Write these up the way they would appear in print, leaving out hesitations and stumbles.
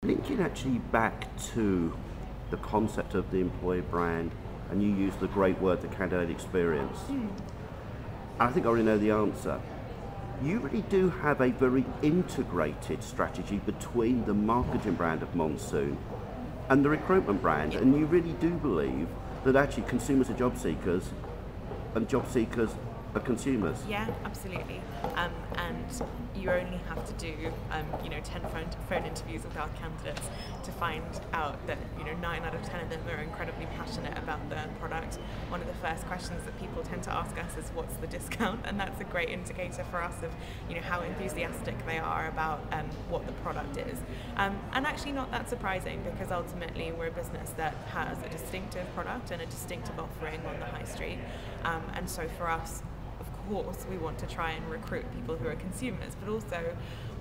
Linking actually back to the concept of the employer brand, and you use the great word, the candidate experience. I think I already know the answer. You really do have a very integrated strategy between the marketing brand of Monsoon and the recruitment brand, and you really do believe that actually consumers are job seekers and job seekers are consumers. Yeah, absolutely. And you only have to do, 10 phone interviews with our candidates to find out that, 9 out of 10 of them are incredibly passionate about the product. One of the first questions that people tend to ask us is, what's the discount? And that's a great indicator for us of, how enthusiastic they are about what the product is. And actually not that surprising, because ultimately we're a business that has a distinctive product and a distinctive offering on the high street. And so for us, of course, we want to try and recruit people who are consumers, but also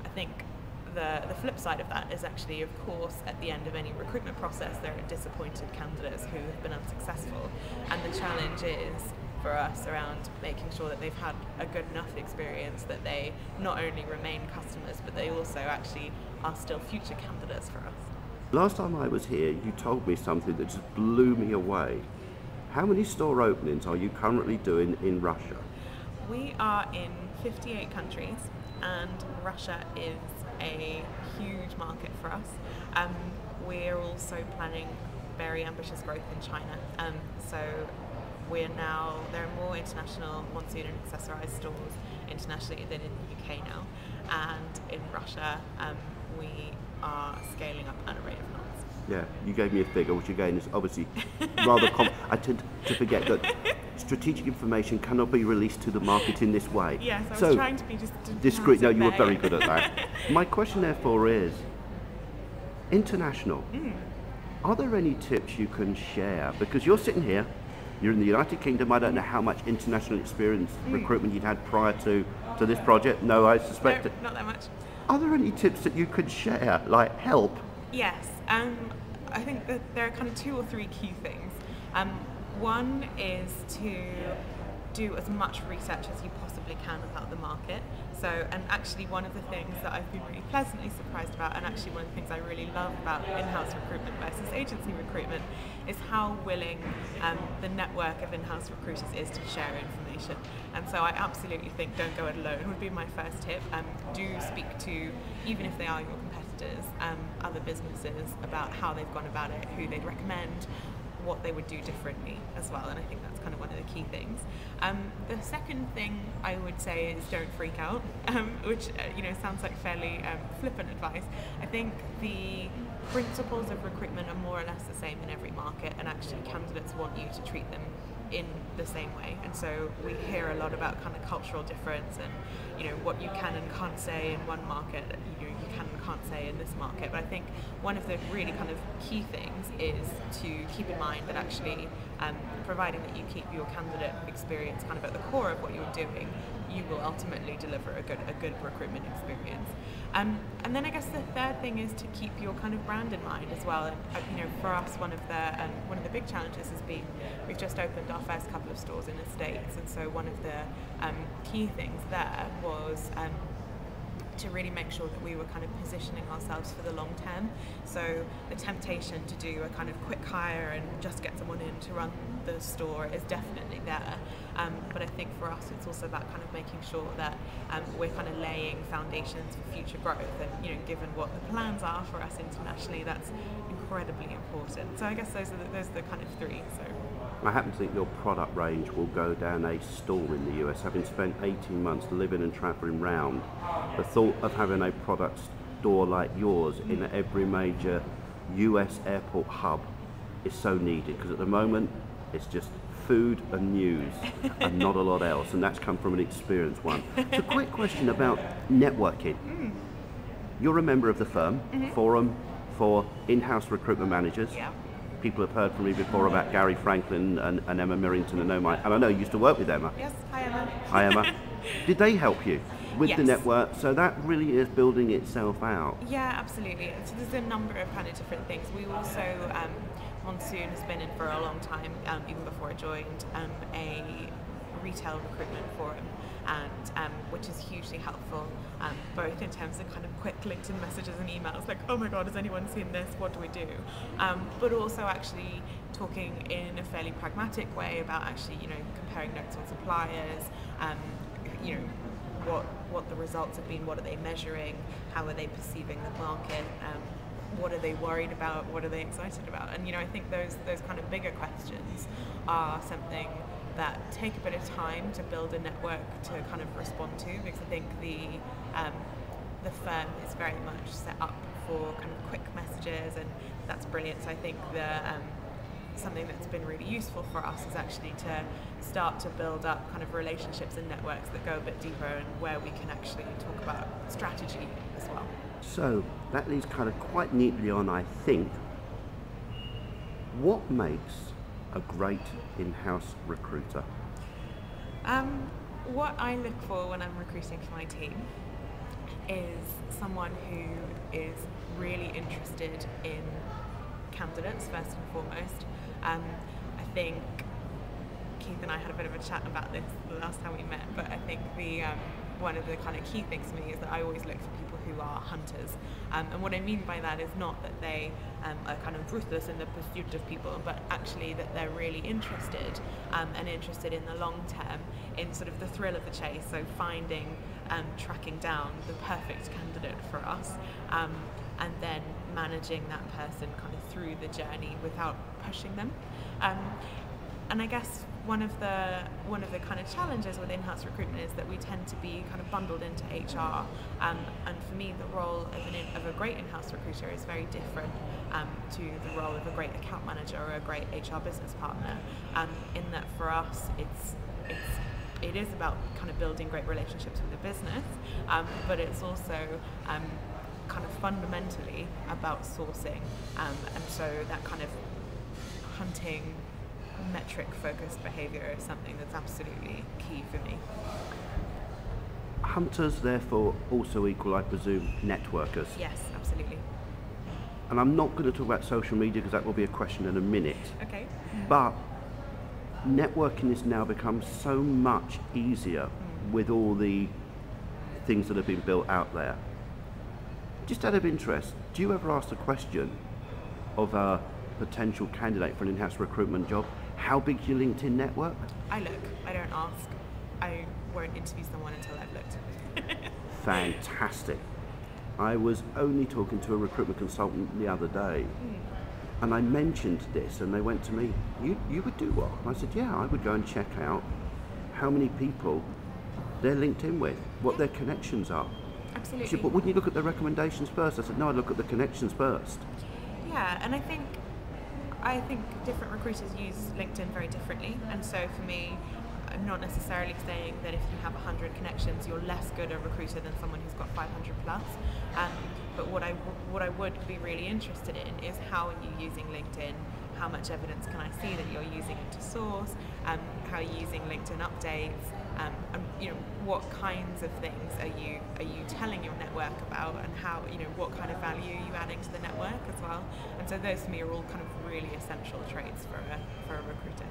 I think the flip side of that is actually, of course, at the end of any recruitment process, there are disappointed candidates who have been unsuccessful. And the challenge is for us around making sure that they've had a good enough experience that they not only remain customers, but they also actually are still future candidates for us. Last time I was here, you told me something that just blew me away. How many store openings are you currently doing in Russia? We are in 58 countries, and Russia is a huge market for us. We're also planning very ambitious growth in China. So there are more international Monsoon Accessorize stores internationally than in the UK now. And in Russia, we are scaling up at a rate of knots. Yeah, you gave me a figure, which again is obviously rather I tend to forget that strategic information cannot be released to the market in this way. Yes, I was trying to be just discreet. No, you were very good at that. My question therefore is, international, are there any tips you can share? Because you're sitting here, you're in the United Kingdom, I don't know how much international experience recruitment you'd had prior to this project. No, I suspect No, not that much. Are there any tips that you could share, like help? Yes, I think that there are kind of 2 or 3 key things. One is to do as much research as you possibly can about the market. And actually one of the things that I've been really pleasantly surprised about, and actually one of the things I really love about in-house recruitment versus agency recruitment, is how willing the network of in-house recruiters is to share information. And so I absolutely think don't go it alone would be my first tip. Do speak to, even if they are your competitors, other businesses about how they've gone about it, who they'd recommend, what they would do differently as well, and I think that's kind of one of the key things. The second thing I would say is don't freak out, which sounds like fairly flippant advice. I think the principles of recruitment are more or less the same in every market, and actually candidates want you to treat them in the same way. And so we hear a lot about kind of cultural difference and what you can and can't say in one market, you can and can't say in this market. But I think one of the really kind of key things is to keep in mind that actually providing that you keep your candidate experience kind of at the core of what you're doing, you will ultimately deliver a good recruitment experience. And then I guess the third thing is to keep your kind of brand in mind as well. And for us, one of the big challenges has been we've just opened our first couple of stores in the States, and so one of the key things there was to really make sure that we were kind of positioning ourselves for the long term. So the temptation to do a kind of quick hire and just get someone in to run the store is definitely there. But I think for us it's also about kind of making sure that we're kind of laying foundations for future growth, and given what the plans are for us internationally, that's incredibly important. So I guess those are the kind of 3. So I happen to think your product range will go down a stall in the US. Having spent 18 months living and travelling round, the thought of having a product store like yours in every major US airport hub is so needed, because at the moment it's just food and news and not a lot else, and that's come from an experienced one. So quick question about networking. You're a member of the firm, Forum for In-House Recruitment Managers. yeah. People have heard from me before about Gary Franklin and Emma Mirrington and I know you used to work with Emma. Yes, hi Emma. Hi Emma. Did they help you with Yes. the network? So that really is building itself out. Yeah, absolutely. So there's a number of kind of different things. We also, Monsoon has been in for a long time, even before I joined, a retail recruitment forum. and which is hugely helpful, both in terms of kind of quick LinkedIn messages and emails like, oh my god, has anyone seen this, what do we do, but also actually talking in a fairly pragmatic way about actually, comparing notes on suppliers, what the results have been, what are they measuring, how are they perceiving the market, what are they worried about, what are they excited about, and I think those kind of bigger questions are something that take a bit of time to build a network to kind of respond to, because I think the firm is very much set up for kind of quick messages, and that's brilliant. So I think something that's been really useful for us is actually to start to build up kind of relationships and networks that go a bit deeper, and where we can actually talk about strategy as well. So that leads kind of quite neatly on, I think. What makes a great in-house recruiter? What I look for when I'm recruiting for my team is someone who is really interested in candidates first and foremost. I think Keith and I had a bit of a chat about this the last time we met, but I think one of the kind of key things for me is that I always look for people who are hunters, and what I mean by that is not that they are kind of ruthless in the pursuit of people, but actually that they're really interested, and interested in the long term, in sort of the thrill of the chase, so finding, tracking down the perfect candidate for us, and then managing that person kind of through the journey without pushing them. And I guess one of the kind of challenges with in-house recruitment is that we tend to be kind of bundled into HR, and for me the role of a great in-house recruiter is very different to the role of a great account manager or a great HR business partner, in that for us it is about kind of building great relationships with the business, but it's also kind of fundamentally about sourcing, and so that kind of hunting, metric focused behaviour is something that's absolutely key for me. Hunters therefore also equal, I presume, networkers. Yes, absolutely. And I'm not going to talk about social media because that will be a question in a minute. Okay. But networking has now become so much easier with all the things that have been built out there. Just out of interest, do you ever ask the question of a potential candidate for an in-house recruitment job, how big's your LinkedIn network? I look, I don't ask. I won't interview someone until I've looked. Fantastic. I was only talking to a recruitment consultant the other day, and I mentioned this, and they went to me, you would do what? And I said, yeah, I would go and check out how many people they're linked in with, what their connections are. Absolutely. She said, but wouldn't you look at their recommendations first? I said, no, I look at the connections first. Yeah, and I think different recruiters use LinkedIn very differently, and so for me, I'm not necessarily saying that if you have 100 connections you're less good a recruiter than someone who's got 500 plus, but what I would be really interested in is how are you using LinkedIn, how much evidence can I see that you're using it to source, how are you using LinkedIn updates, and what kinds of things are you telling your network about, and how, what kind of value are you adding to the network as well. And so those for me are all kind of really essential traits for a recruiter.